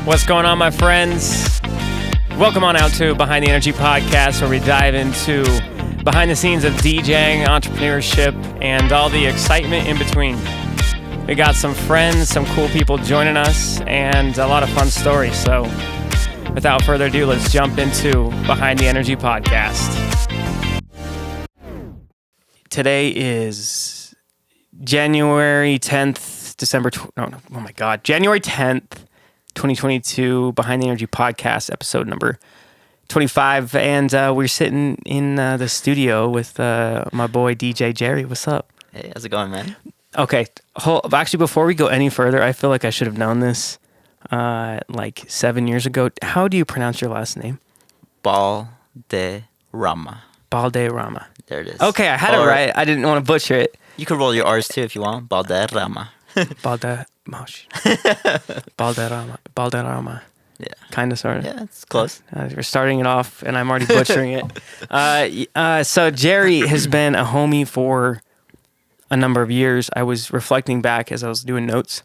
What's going on, my friends? Welcome on out to Behind the Energy Podcast, where we dive into behind the scenes of DJing, entrepreneurship, and all the excitement in between. We got some friends, some cool people joining us, and a lot of fun stories. So without further ado, let's jump into Behind the Energy Podcast. Today is January 10th, January 10th, 2022, Behind the Energy Podcast, episode number 25. And we're sitting in the studio with my boy, DJ Jerry. What's up? Hey, how's it going, man? Okay. Actually, before we go any further, I feel like I should have known this like 7 years ago. How do you pronounce your last name? Balderramma. Balderramma. There it is. Okay, I had it right. I didn't want to butcher it. You can roll your R's too if you want. Balderramma. Balderramma. Yeah. Kind of, sort of. Yeah, it's close. We're starting it off, and I'm already butchering it. So Jerry has been a homie for a number of years. I was reflecting back as I was doing notes,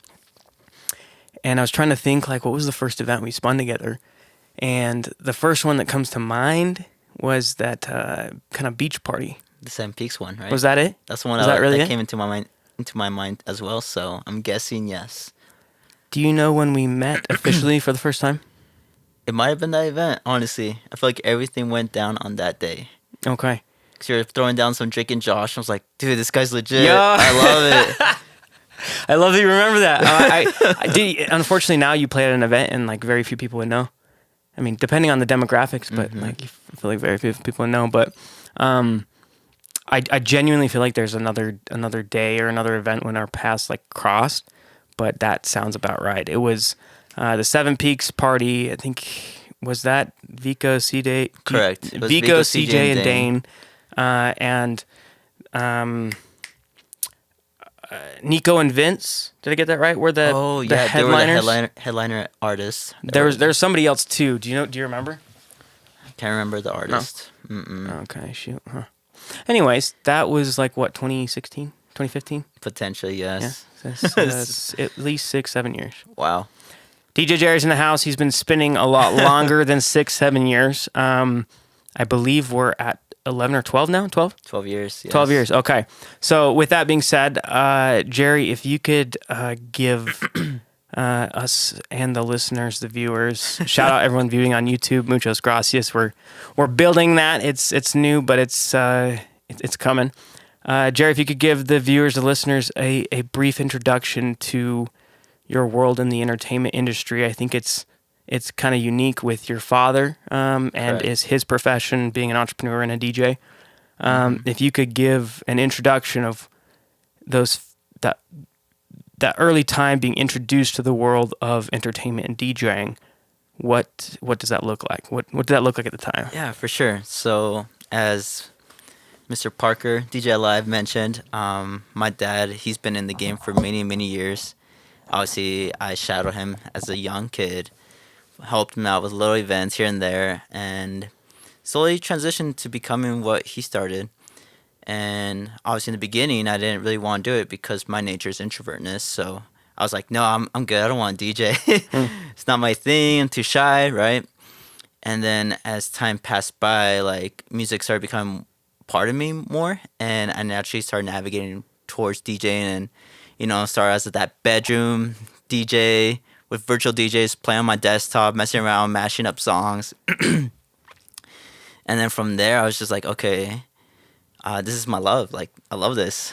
and I was trying to think, like, what was the first event we spun together? And the first one that comes to mind was that kind of beach party. The Seven Peaks one, right? Was that it? That's the one that came into my mind as well. So I'm guessing yes. Do you know when we met officially for the first time? It might have been that event. Honestly, I feel like everything went down on that day. Okay. Because you're throwing down some Drake and Josh. I was like, dude, this guy's legit. Yo. I love it. I love that you remember that. I did. Unfortunately, now you play at an event and like very few people would know. I mean, depending on the demographics, but like I feel like very few people would know. But I genuinely feel like there's another day or another event when our paths like crossed. But that sounds about right. It was the Seven Peaks party. I think was that Vico, CJ. Correct. Vico, CJ, and Dane, and Nico and Vince. Did I get that right? Were the headliners? They were the headliner artists. There was somebody else too. Do you remember? Can't remember the artist. No. Okay, shoot. Huh. Anyways, that was like what, 2016, 2015? Potentially, yes. Yeah. That's at least 6-7 years. Wow. DJ Jerry's in the house. He's been spinning a lot longer than 6-7 years. I believe we're at 11 or 12 now? 12? 12 years, yes. 12 years, okay. So with that being said, Jerry, if you could give us and the listeners, the viewers, shout out everyone viewing on YouTube, muchas gracias. We're building that. It's new, but it's coming. Jerry, if you could give the viewers, the listeners, a brief introduction to your world in the entertainment industry. I think it's kind of unique with your father and is his profession being an entrepreneur and a DJ. If you could give an introduction of that early time being introduced to the world of entertainment and DJing, what does that look like? What did that look like at the time? Yeah, for sure. So as Mr. Parker, DJ Live mentioned, my dad, he's been in the game for many, many years. Obviously, I shadowed him as a young kid, helped him out with little events here and there, and slowly transitioned to becoming what he started. And obviously in the beginning, I didn't really want to do it because my nature is introvertness. So I was like, no, I'm good. I don't want to DJ. It's not my thing. I'm too shy, right? And then as time passed by, like music started becoming part of me more, and I naturally started navigating towards DJing, and started as that bedroom DJ with virtual DJs, playing on my desktop, messing around, mashing up songs. And then from there, I was just like, okay, this is my love. Like, I love this.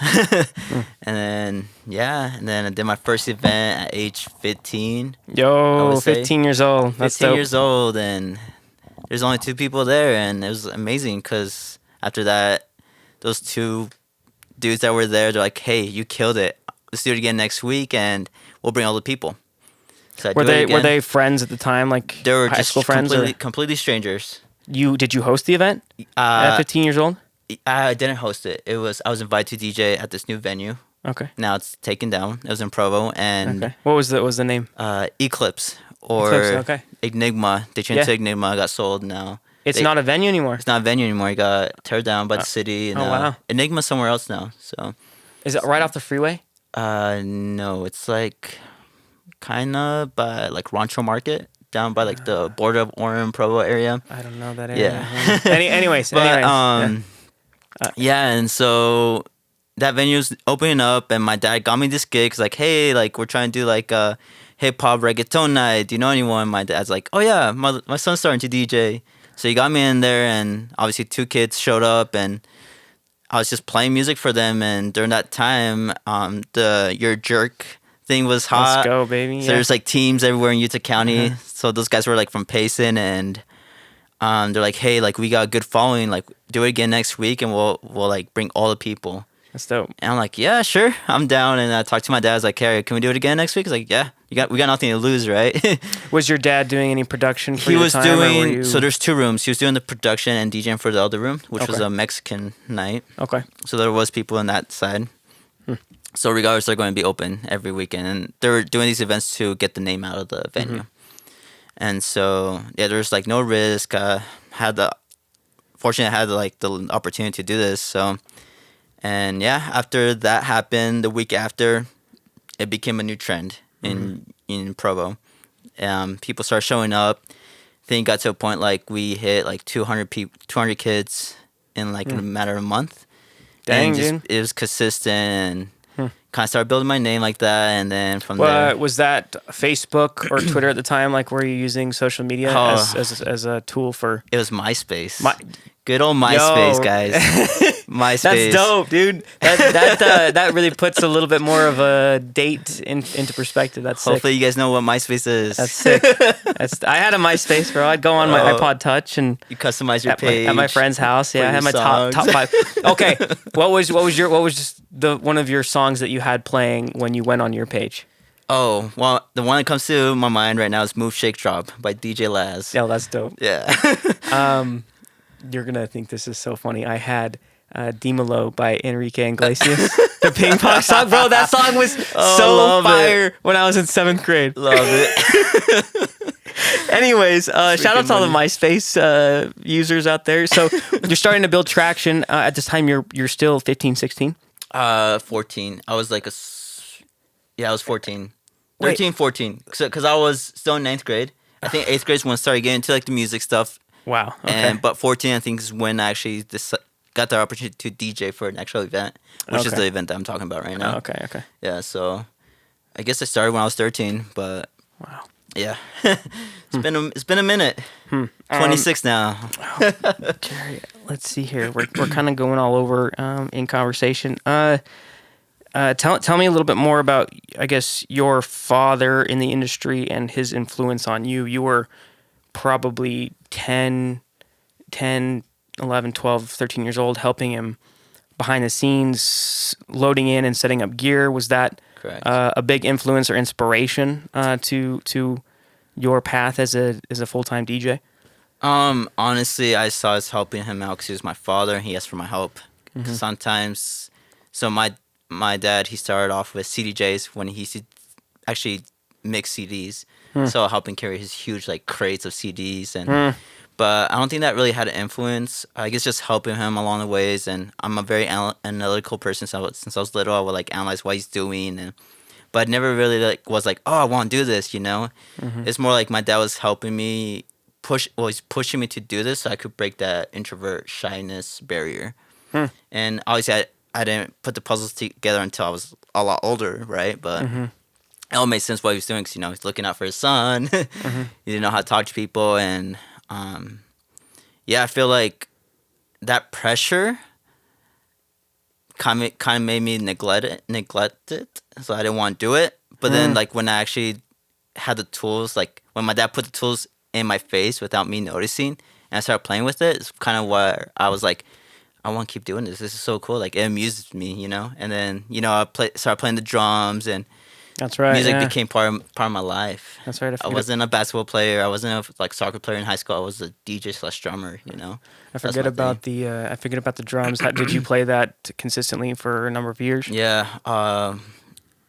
And then I did my first event at age 15. Yo, 15 years old. That's 15 dope. years old, and there's only 2 people there, and it was amazing because after that, those 2 dudes that were there, they're like, hey, you killed it. Let's do it again next week, and we'll bring all the people. So were they friends at the time, like they were high just school friends? completely strangers. Did you host the event at 15 years old? I didn't host it. I was invited to DJ at this new venue. Okay. Now it's taken down. It was in Provo, and okay. What was the name? Eclipse or okay. Enigma. They changed to Enigma. Got sold now. It's not a venue anymore. It's not a venue anymore. It got teared down by the city. And, wow. Enigma's somewhere else now. So. Is it right off the freeway? No, it's like kind of by like Rancho Market. down by like the border of Orem, Provo area. I don't know that area. Yeah. Anyways, But yeah. and so that venue's opening up, and my dad got me this gig. 'Cause like, hey, like we're trying to do like a hip hop reggaeton night. Do you know anyone? My dad's like, oh yeah, my son's starting to DJ. So he got me in there, and obviously 2 kids showed up, and I was just playing music for them. And during that time, the Your Jerk thing was hot. Let's go, baby. So there's like teams everywhere in Utah County. So those guys were like from Payson, and they're like, hey, like we got a good following. Like do it again next week, and we'll like bring all the people. That's dope. And I'm like, yeah, sure, I'm down. And I talked to my dad. I was like, hey, can we do it again next week? He's like, yeah, we got nothing to lose, right? Was your dad doing any production for He your was time, or were doing. you- So there's 2 rooms. He was doing the production and DJing for the other room, which was Okay. a Mexican night. Okay. So there was people on that side. So regardless, they're going to be open every weekend, and they were doing these events to get the name out of the venue. And so yeah, there's like no risk. Fortunately, I had like the opportunity to do this. So, and yeah, after that happened, the week after, it became a new trend in Provo. People started showing up. I think it got to a point like we hit like 200 kids in like a matter of a month. Dang, And just, dude. it was consistent, and kind of started building my name like that. And then from there, Was that Facebook or Twitter at the time? Like, were you using social media Oh. as a tool for? it was MySpace. My- Good old MySpace, Yo. guys. MySpace. That's dope, dude. That really puts a little bit more of a date into perspective. That's sick. Hopefully, you guys know what MySpace is. That's sick. I had a MySpace, bro. I'd go on my Oh. iPod Touch and You customize your at page my friend's house. Yeah, for I had your my top songs. 5. Okay, what was just the one of your songs that you had playing when you went on your page? Oh, well, the one that comes to my mind right now is "Move, Shake, Drop" by DJ Laz. Yeah, that's dope. Yeah. You're gonna think this is so funny. I had Dimelo by Enrique Iglesias, the ping pong song, bro. That song was so love fire when I was in 7th grade. Love it. Anyways, shout out to all the money. MySpace users out there. So you're starting to build traction. At this time, you're still 15, 16. 14. I was like I was 14. Wait. 13, 14. Because I was still in 9th grade. I think 8th grade is when I started getting into like the music stuff. Wow. Okay. But 14, I think, is when I actually got the opportunity to DJ for an actual event, which is Okay. the event that I'm talking about right now. Okay. Yeah, so I guess I started when I was 13, but Wow. yeah, it's been a minute. 26 now. Jerry, let's see here. We're kind of going all over in conversation. Tell me a little bit more about, I guess, your father in the industry and his influence on you. You were probably 10, 11, 12, 13 years old, helping him behind the scenes, loading in and setting up gear. Was that Correct. a big influence or inspiration to your path as a full-time DJ? Honestly, I saw us helping him out because he was my father and he asked for my help. Sometimes, so my dad, he started off with CDJs when he used to actually mix CDs. So helping carry his huge like crates of CDs and. But I don't think that really had an influence. I guess just helping him along the ways, and I'm a very analytical person. So since I was little, I would like analyze what he's doing, but I never really like was like, oh, I want to do this, you know. It's more like my dad was helping me he's pushing me to do this so I could break that introvert shyness barrier. And obviously, I didn't put the puzzles together until I was a lot older, right? But it all made sense what he was doing because he's looking out for his son. He didn't know how to talk to people and. Yeah, I feel like that pressure kind of made me neglect it, so I didn't want to do it. But then, like when I actually had the tools, like when my dad put the tools in my face without me noticing, and I started playing with it, it's kind of where I was like, I want to keep doing this. This is so cool. Like it amuses me, And then I started playing the drums and. That's right. Music yeah. became part of my life. That's right. I wasn't a basketball player. I wasn't a soccer player in high school. I was a DJ/drummer. I forget about the drums. Did you play that consistently for a number of years? Yeah.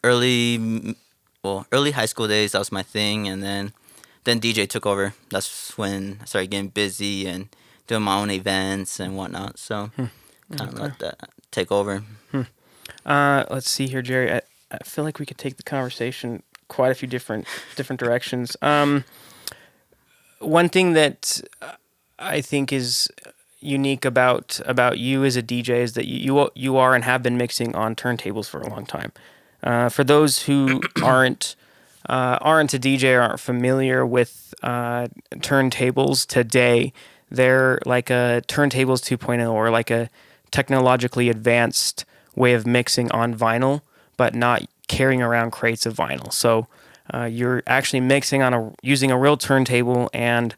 Early high school days, that was my thing, and then DJ took over. That's when I started getting busy and doing my own events and whatnot. So kind of let that take over. Let's see here, Jerry. I feel like we could take the conversation quite a few different directions. one thing that I think is unique about you as a DJ is that you are and have been mixing on turntables for a long time. For those who aren't a DJ or aren't familiar with turntables today, they're like a turntables 2.0 or like a technologically advanced way of mixing on vinyl, but not carrying around crates of vinyl. So you're actually mixing on using a real turntable, and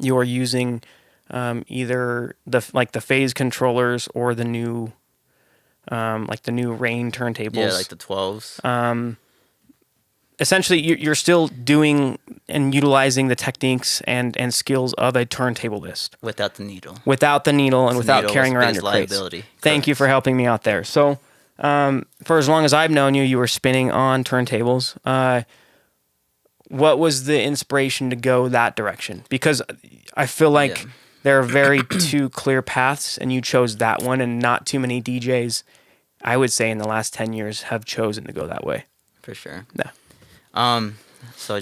you're using either the phase controllers or the new Rain turntables. Yeah, like the 12s. Essentially, you're still doing and utilizing the techniques and skills of a turntablist. Without the needle. Without the needle and without carrying around your crates. Liability. Thank you for helping me out there. So, for as long as I've known you, you were spinning on turntables. What was the inspiration to go that direction? Because I feel like there are very two clear paths, and you chose that one, and not too many DJs, I would say, in the last 10 years have chosen to go that way. For sure. Yeah. So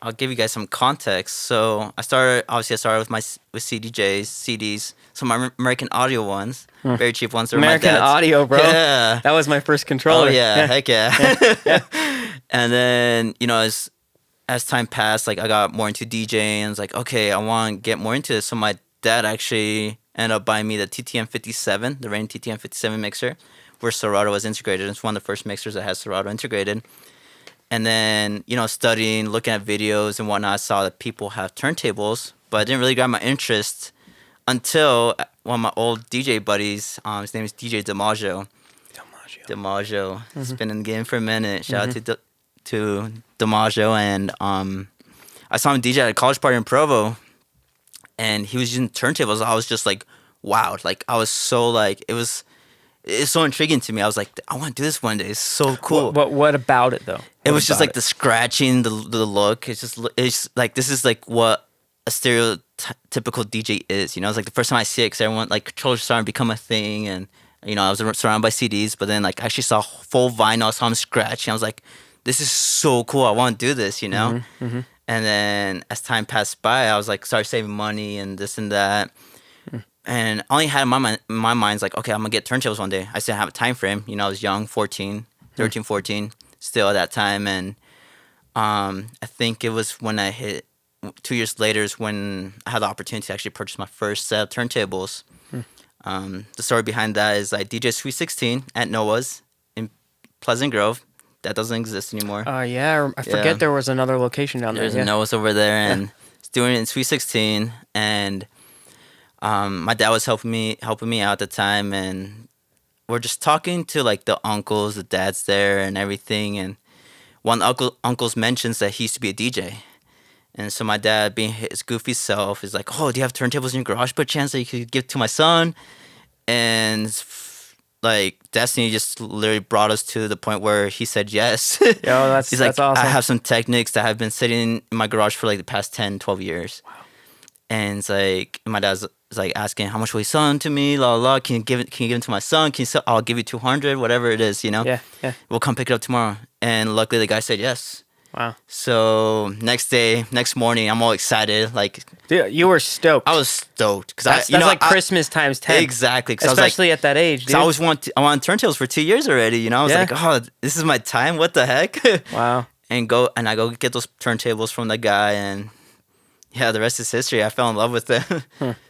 I'll give you guys some context. So I started with CDs, some American Audio ones, very cheap ones. American Audio, bro. Yeah. That was my first controller. Oh yeah, heck yeah. And then, as time passed, like I got more into DJing, and it's like, okay, I want to get more into this. So my dad actually ended up buying me the TTM57, the Rain TTM57 mixer, where Serato was integrated. It's one of the first mixers that has Serato integrated. And then, studying, looking at videos and whatnot, I saw that people have turntables, but it didn't really grab my interest until one of my old DJ buddies, his name is DJ DiMaggio. DiMaggio. He's been in the game for a minute. Shout out to DiMaggio. And I saw him DJ at a college party in Provo, and he was using turntables. I was just like, wow. Like, I was so like, it's so intriguing to me. I was like, I want to do this one day. It's so cool. What about it though? It was just like the scratching, the look. It's like, this is like what a stereotypical DJ is. It's like the first time I see it, because everyone, like, controllers starting to become a thing, and I was surrounded by CDs, but then like I actually saw full vinyl. I saw him scratching. I was like, this is so cool. I want to do this. And then as time passed by, I was like, started saving money and this and that. And I only had in my mind's like, okay, I'm going to get turntables one day. I still have a time frame. I was young, 13, 14, still at that time. And I think it was when I hit 2 years later is when I had the opportunity to actually purchase my first set of turntables. The story behind that is I DJ Sweet 16 at Noah's in Pleasant Grove. That doesn't exist anymore. I forget there was another location down there. There's a Noah's over there, and it's doing it in Sweet 16. And my dad was helping me out at the time, and we're just talking to like the uncles, the dads there, and everything. And one uncles mentions that he used to be a DJ, and so my dad, being his goofy self, is like, "Oh, do you have turntables in your garage? But chance that you could give to my son?" And like destiny just literally brought us to the point where he said yes. Yo, that's He's like, awesome. I have some techniques that have been sitting in my garage for like the past 10, 12 years. Wow. And it's like, my dad's like asking, how much will you sell them to me? La la. Can you give them to my son? I'll give you 200, whatever it is, Yeah. We'll come pick it up tomorrow. And luckily the guy said yes. Wow. So next morning, I'm all excited. Like, dude, you were stoked. I was stoked because that's like Christmas times 10. Exactly. Especially at that age, dude. I always wanted turntables for 2 years already. I was like, oh, this is my time. What the heck? Wow. I go get those turntables from the guy, and the rest is history. I fell in love with them.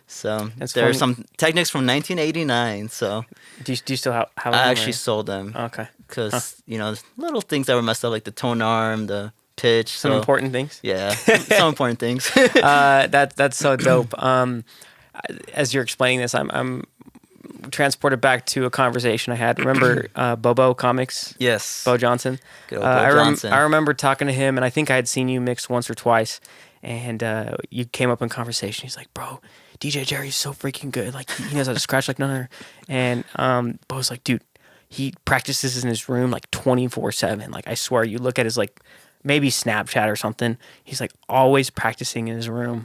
So there are some techniques from 1989. So do you still have them? I actually sold them. Okay. Because little things that were messed up, like the tone arm, the pitch. Some important things. Yeah, some important things. That's so dope. As you're explaining this, I'm transported back to a conversation I had. Remember Bobo Comics? Yes. Bo Johnson. Good old Bo Johnson. I remember talking to him, and I think I had seen you mix once or twice, and you came up in conversation. He's like, bro, DJ Jerry's so freaking good. Like, he knows how to scratch like none other. And Bo's like, dude, he practices in his room like 24/7. Like, I swear, you look at his like maybe Snapchat or something. He's like always practicing in his room.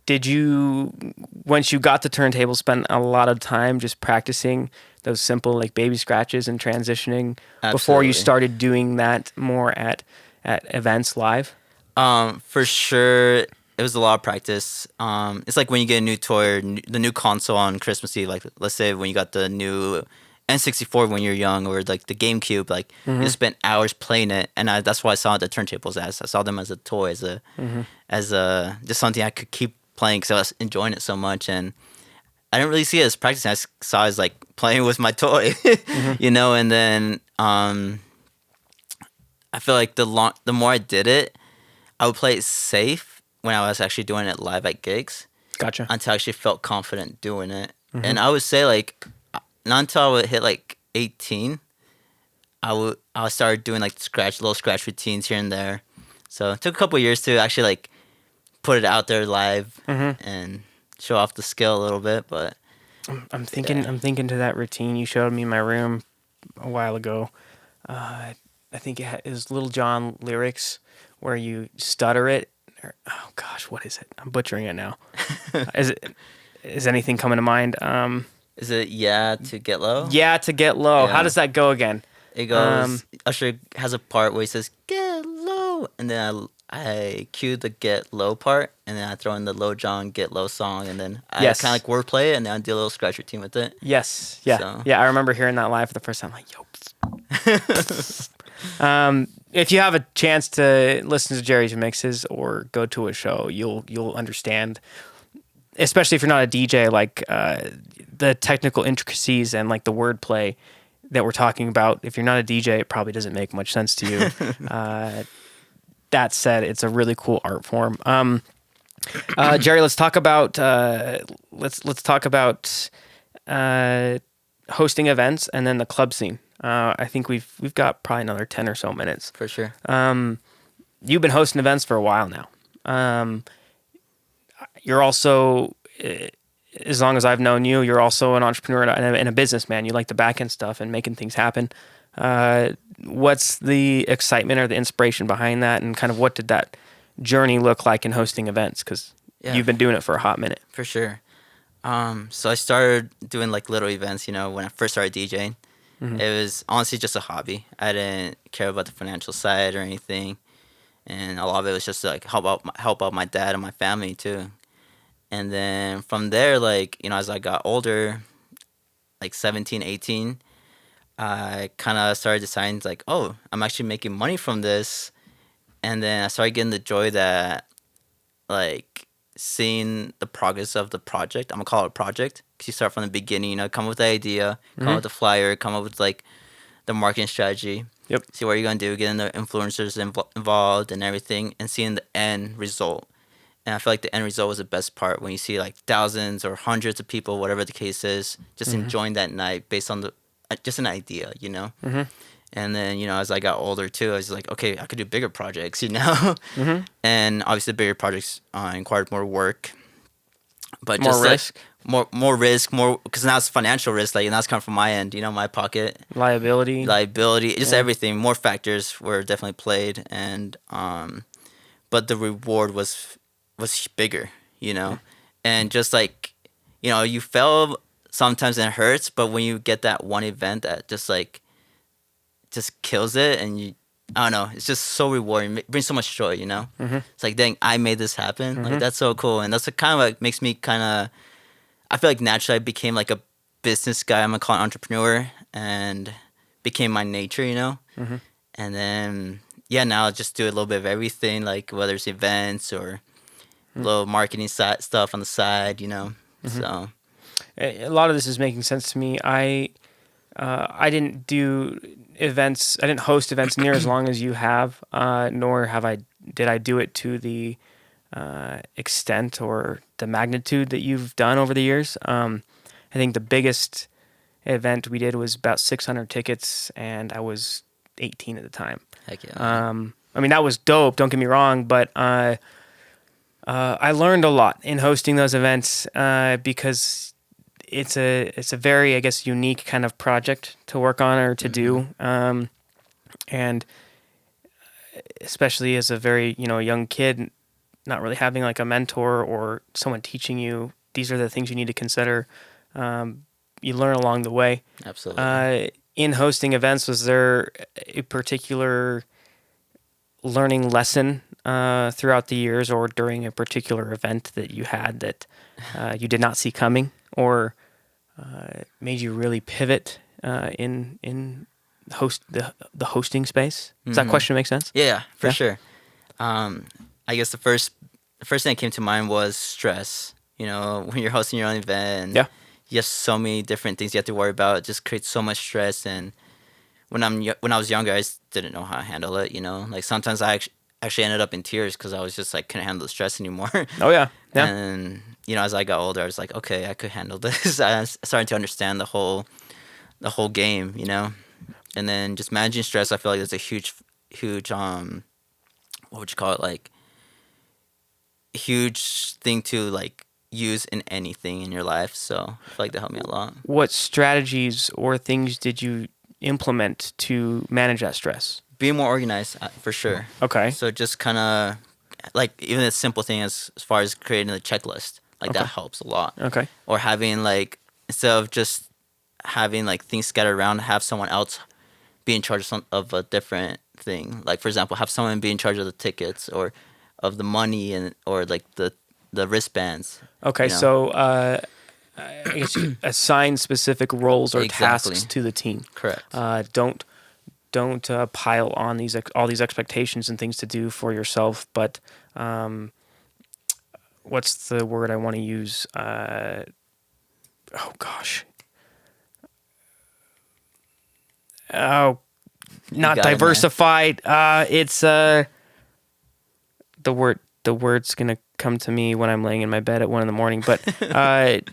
Did you, once you got the turntable, spend a lot of time just practicing those simple like baby scratches and transitioning before you started doing that more at events live? For sure, it was a lot of practice. It's like when you get a new toy or the new console on Christmas Eve. Like, let's say when you got the new N64 when you're young, or like the GameCube. Like, you spent hours playing it, and that's why I saw the turntables as. I saw them as a toy, as a just something I could keep playing because I was enjoying it so much. And I didn't really see it as practicing. I saw it as like playing with my toy, you know. And then I feel like the more I did it, I would play it safe when I was actually doing it live at gigs. Gotcha. Until I actually felt confident doing it. And I would say like not until I would hit like 18, I start doing like little scratch routines here and there. So it took a couple of years to actually like put it out there live and show off the skill a little bit. But I'm thinking to that routine you showed me in my room a while ago. I think it was Little John lyrics where you stutter it. Oh gosh, what is it? I'm butchering it now. Is anything coming to mind? Is it Yeah to Get Low? Yeah to Get Low. Yeah. How does that go again? It goes. Usher has a part where he says "Get Low," and then I cue the Get Low part, and then I throw in the Low John Get Low song, and then I kind of like wordplay it, and then I do a little scratch routine with it. Yes. Yeah. So. Yeah. I remember hearing that live for the first time. Like, yo. If you have a chance to listen to Jerry's mixes or go to a show, you'll understand, especially if you're not a DJ, like the technical intricacies and like the wordplay that we're talking about. If you're not a DJ, it probably doesn't make much sense to you. That said, it's a really cool art form. Jerry, let's talk about hosting events and then the club scene. I think we've got probably another 10 or so minutes. For sure. You've been hosting events for a while now. You're also, as long as I've known you, you're also an entrepreneur and a businessman. You like the back end stuff and making things happen. What's the excitement or the inspiration behind that, and kind of what did that journey look like in hosting events? Because you've been doing it for a hot minute. For sure. So I started doing like little events, you know, when I first started DJing. It was honestly just a hobby. I didn't care about the financial side or anything. And a lot of it was just to like help out my dad and my family too. And then from there, like, you know, as I got older, like 17, 18, I kind of started deciding like, oh, I'm actually making money from this. And then I started getting the joy that like seeing the progress of the project. I'm gonna call it a project because you start from the beginning, you know, come up with the idea, come up with the flyer, come up with like the marketing strategy. Yep. See what you're gonna do, getting the influencers involved and everything, and seeing the end result. And I feel like the end result was the best part when you see like thousands or hundreds of people, whatever the case is, just enjoying that night based on just an idea, you know. And then, you know, as I got older too, I was like, okay, I could do bigger projects, you know. And obviously, bigger projects required more work, but more just risk, like, more risk, because now it's financial risk, like, and that's coming from my end, you know, my pocket, liability, just everything. More factors were definitely played, and but the reward was bigger, you know, and just like, you know, you fail sometimes and it hurts, but when you get that one event that just kills it, and I don't know, it's just so rewarding. It brings so much joy, you know. It's like, dang, I made this happen. Like, that's so cool, and that's what kind of like makes me kind of. I feel like naturally I became like a business guy. I'm gonna call it entrepreneur, and became my nature, you know. And then now I just do a little bit of everything, like whether it's events or little marketing stuff on the side, you know. So a lot of this is making sense to me. I didn't do events. I didn't host events near as long as you have, nor did I do it to the extent or the magnitude that you've done over the years. I think the biggest event we did was about 600 tickets, and I was 18 at the time. Heck yeah. I mean, that was dope. Don't get me wrong, but I learned a lot in hosting those events because it's a very, I guess, unique kind of project to work on or to do, and especially as a very, you know, young kid, not really having like a mentor or someone teaching you these are the things you need to consider. You learn along the way. Absolutely. In hosting events, was there a particular learning lesson throughout the years or during a particular event that you had that you did not see coming, or made you really pivot in the hosting space? Does that question make sense? Yeah, for sure. I guess the first thing that came to mind was stress. You know, when you're hosting your own event, Yeah. you have so many different things you have to worry about. It just creates so much stress. And when I was younger, I just didn't know how to handle it. You know, like sometimes I actually ended up in tears because I was just like couldn't handle the stress anymore. Oh yeah, yeah. And you know, as I got older, I was like, okay, I could handle this. I was starting to understand the whole game. You know, and then just managing stress, I feel like there's a huge what would you call it, like huge thing to like use in anything in your life. So I feel like that helped me a lot. What strategies or things did you implement to manage that stress? Being more organized, for sure. Okay. So just kind of like even a simple thing as far as creating a checklist, like that helps a lot. Okay. Or having like, instead of just having like things scattered around, have someone else be in charge of a different thing. Like for example, have someone be in charge of the tickets or of the money or like the wristbands. Okay, you know? so I guess you assign specific roles or tasks to the team. Correct. Don't pile on all these expectations and things to do for yourself. But what's the word I want to use? Oh gosh. Oh, not diversified. It's the word's gonna come to me when I'm laying in my bed at 1 a.m. But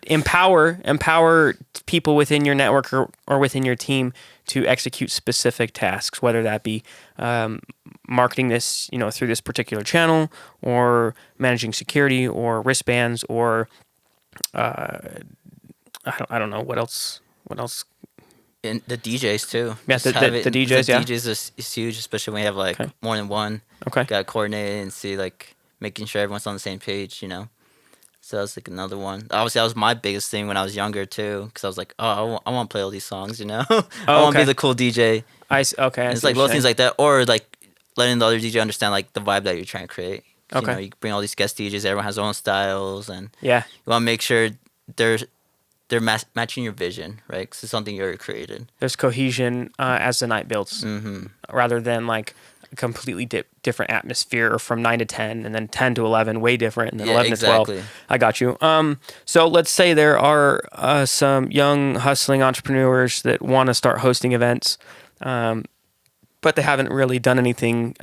empower people within your network or within your team to execute specific tasks, whether that be marketing this, through this particular channel, or managing security, or wristbands, or I don't know what else. And the DJs too. Yeah, the DJs. The DJs is huge, especially when you have like more than one. Okay. Got to coordinate and see like making sure everyone's on the same page. So that's like another one. Obviously, that was my biggest thing when I was younger too, because I was like, oh, I want to play all these songs. I want to be the cool DJ. It's like little things like that, or like letting the other DJ understand like the vibe that you're trying to create. Okay. You bring all these guest DJs. Everyone has their own styles, and you want to make sure they're matching your vision, right? Because it's something you already created. There's cohesion as the night builds, rather than like a completely different atmosphere from 9 to 10, and then 10 to 11, way different, and then 11 to 12. I got you. So let's say there are some young hustling entrepreneurs that want to start hosting events, but they haven't really done anything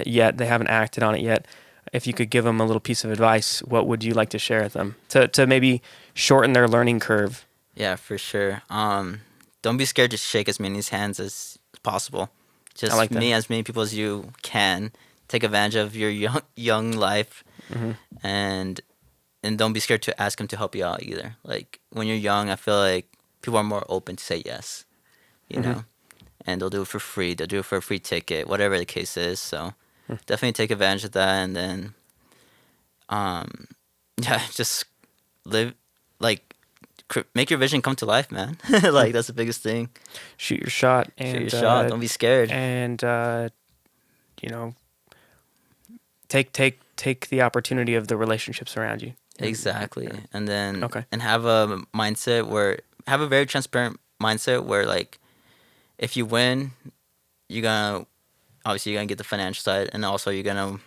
yet. They haven't acted on it yet. If you could give them a little piece of advice, what would you like to share with them to maybe shorten their learning curve? Yeah, for sure. Don't be scared to shake as many hands as possible. Just meet as many people as you can. Take advantage of your young life, and don't be scared to ask them to help you out either. Like when you're young, I feel like people are more open to say yes, you know, and they'll do it for free. They'll do it for a free ticket, whatever the case is. So definitely take advantage of that, and then, just live make your vision come to life, man. Like that's the biggest thing. Shoot your shot. Don't be scared. And take the opportunity of the relationships around you. Exactly. And then and have a very transparent mindset where like if you win, you're gonna get the financial side, and also you're gonna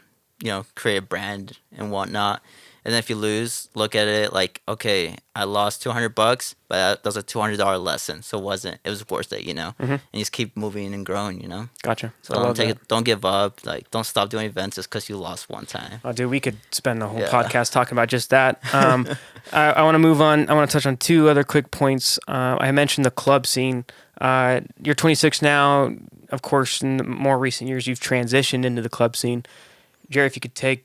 create a brand and whatnot. And then if you lose, look at it like, okay, I lost $200, but that was a $200 lesson. So it was worth it, and you just keep moving and growing, Gotcha. So don't give up. Like, don't stop doing events just because you lost one time. Oh, dude, we could spend the whole podcast talking about just that. I want to move on. I want to touch on two other quick points. I mentioned the club scene. You're 26 now. Of course, in the more recent years, you've transitioned into the club scene. Jerry, if you could take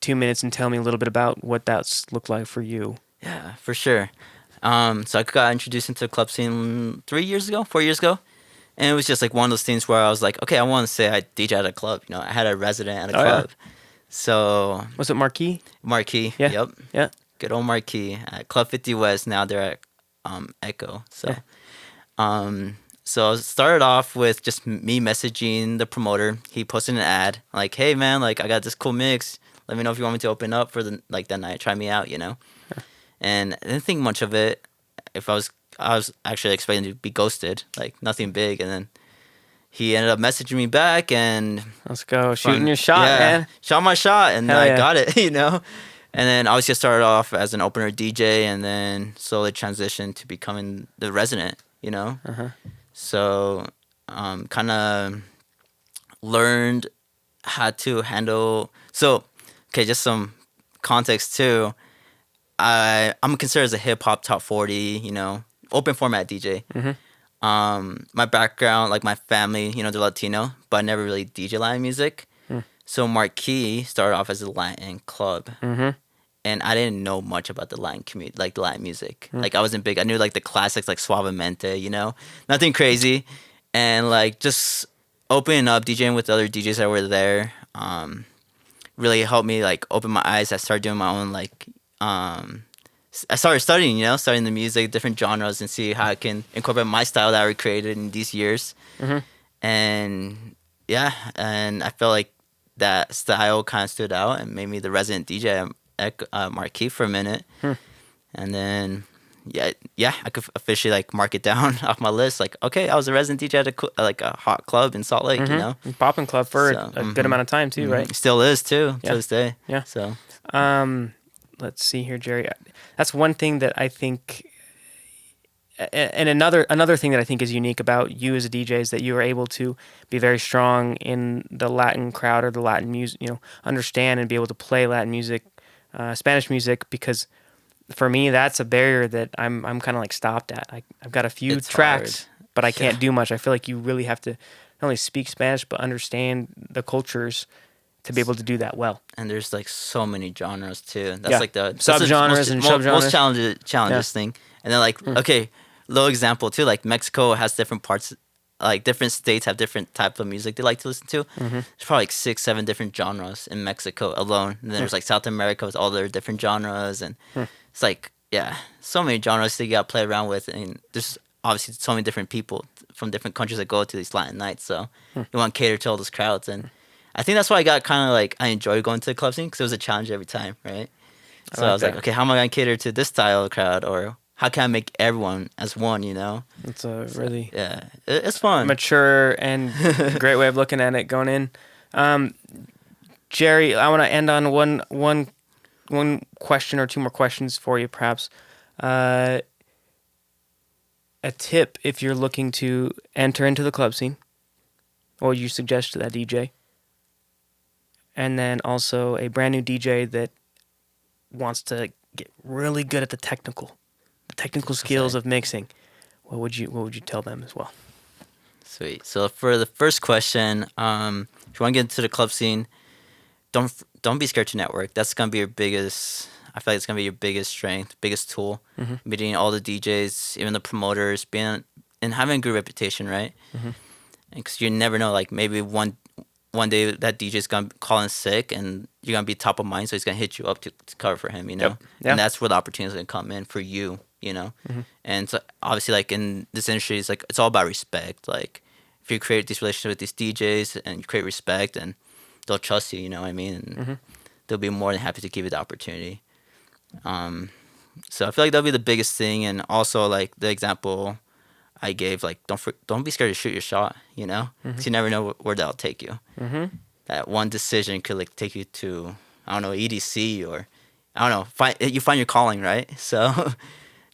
2 minutes and tell me a little bit about what that's looked like for you. Yeah, for sure. So I got introduced into the club scene 4 years ago, and it was just like one of those things where I was like, okay, I want to say I DJ at a club. I had a resident at a club. Yeah. So was it Marquee? Marquee. Yeah. Yep. Yeah. Good old Marquee at Club 50 West. Now they're at Echo. So, So it started off with just me messaging the promoter. He posted an ad like, "Hey man, like I got this cool mix. Let me know if you want me to open up for that night. Try me out, you know." Sure. And I didn't think much of it. I was actually expecting to be ghosted, like nothing big. And then he ended up messaging me back, and let's go shooting your shot, man. Shot my shot, and Hell I yeah. got it, you know. And then obviously I started off as an opener DJ, and then slowly transitioned to becoming the resident, you know. Uh-huh. So, kind of learned how to handle. So, okay, just some context too. I'm considered as a hip hop top 40, you know, open format DJ. My background, like my family, you know, they're Latino, but I never really DJ Latin music. So Marquee started off as a Latin club. And I didn't know much about the Latin community, like the Latin music. Like I wasn't big. I knew like the classics, like Suavemente, you know, nothing crazy. And like just opening up, DJing with other DJs that were there, really helped me like open my eyes. I started doing my own like, I started studying, you know, studying the music, different genres, and see how I can incorporate my style that I created in these years. And yeah, and I felt like that style kind of stood out and made me the resident DJ at Marquee for a minute. And then yeah, I could officially like mark it down off my list. Like, okay, I was a resident DJ at a hot club in Salt Lake, you know, Poppin' club for a good amount of time too, right? Still is too Yeah. to this day. Yeah. So Let's see here, Jerry. That's one thing that I think, and another thing that I think is unique about you as a DJ is that you are able to be very strong in the Latin crowd or the Latin music, you know, understand and be able to play Latin music, Spanish music, because for me that's a barrier that I'm kind of like stopped at. I've got a few It's tracks, hard. but I can't do much. I feel like you really have to not only speak Spanish but understand the cultures to be able to do that well. And there's like so many genres too. That's like the subgenres and subgenres. Most challenges thing. And then like okay, low example too. Like Mexico has different parts. Like different states have different type of music they like to listen to. There's probably like 6-7 different genres in Mexico alone. And then there's like South America with all their different genres, and it's like so many genres that you got to play around with. And there's obviously so many different people from different countries that go to these Latin nights. So you want to cater to all those crowds, and I think that's why I got kind of like I enjoy going to the club scene because it was a challenge every time, right? So I was like, okay, how am I gonna cater to this style of crowd, or how can I make everyone as one, you know? It's a really it's fun, mature and great way of looking at it going in. Jerry, I want to end on one question or two more questions for you, perhaps. A tip if you're looking to enter into the club scene, what would you suggest to that DJ? And then also a brand new DJ that wants to get really good at the technical skills of mixing. What would you tell them as well? Sweet. So for the first question, if you want to get into the club scene, don't be scared to network. That's gonna be your biggest. I feel like it's gonna be your biggest strength, biggest tool. Meeting all the DJs, even the promoters, and having a good reputation, right? Because you never know. Like maybe one day that DJ's gonna call in sick, and you're gonna be top of mind, so he's gonna hit you up to cover for him, you know. Yep. Yeah. And that's where the opportunity's gonna come in for you, you know. And so obviously, like in this industry, it's all about respect. Like if you create these relationships with these DJs and you create respect, and they'll trust you, you know what I mean, and they'll be more than happy to give you the opportunity. So I feel like that'll be the biggest thing, and also like the example I gave, like don't be scared to shoot your shot, you know, because you never know where that'll take you. That one decision could like take you to, I don't know, EDC, or I don't know, find your calling, right? So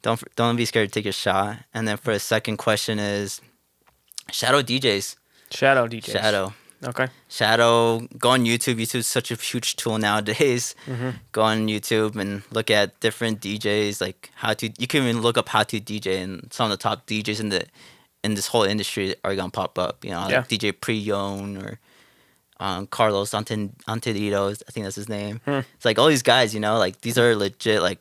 don't be scared to take your shot. And then for the second question is shadow DJs. Shadow. Okay. Shadow. Go on YouTube. YouTube is such a huge tool nowadays. Go on YouTube and look at different DJs, like you can even look up how to DJ, and some of the top DJs in this whole industry are gonna pop up. You know, like DJ Prion or Carlos Anteditos, I think that's his name. It's like all these guys, you know, like these are legit like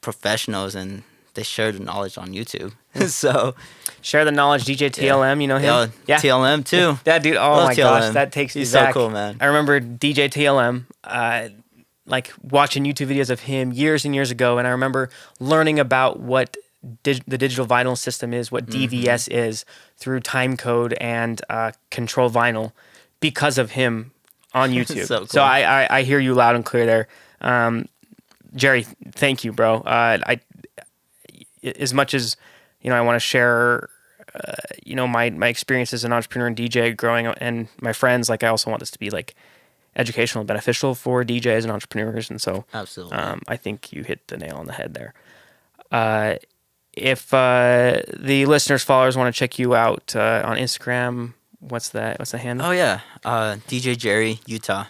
professionals, and they share the knowledge on YouTube. So share the knowledge. DJ TLM, you know him? Yeah. TLM too. That dude, oh my gosh, that takes me He's back. so cool, man. I remember DJ TLM, like watching YouTube videos of him years and years ago, and I remember learning about what the digital vinyl system is, what DVS is, through time code and control vinyl because of him on YouTube. So cool. So I hear you loud and clear there. Jerry, thank you, bro. As much as, I want to share, my experience as an entrepreneur and DJ growing up, and my friends, like, I also want this to be like educational and beneficial for DJs and entrepreneurs. And so Absolutely. I think you hit the nail on the head there. If the listeners, followers want to check you out on Instagram, what's the handle? Oh yeah, DJ Jerry Utah.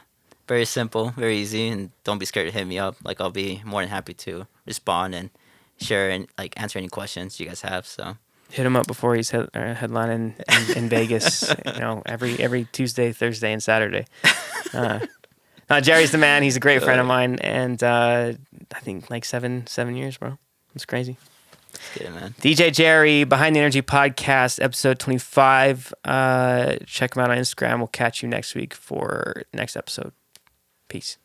Very simple, very easy, and don't be scared to hit me up. Like, I'll be more than happy to respond and share and like answer any questions you guys have. So hit him up before he's headlining in Vegas. Every Tuesday, Thursday, and Saturday. Jerry's the man. He's a great friend of mine, and I think like 7 years, bro. It's crazy. Let's get it, man. DJ Jerry, Behind the Energy Podcast, episode 25. Check him out on Instagram. We'll catch you next week for next episode. Peace.